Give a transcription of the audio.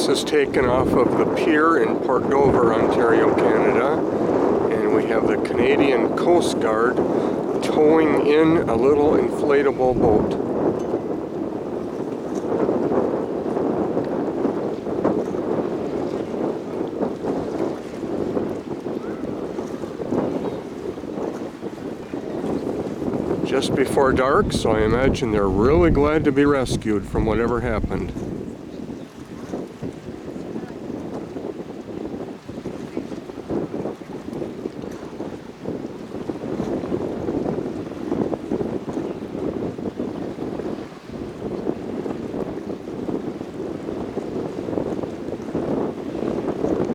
is taken off of the pier in Port Dover, Ontario, Canada, and we have the Canadian Coast Guard towing in a little inflatable boat. Just before dark, so I imagine they're really glad to be rescued from whatever happened.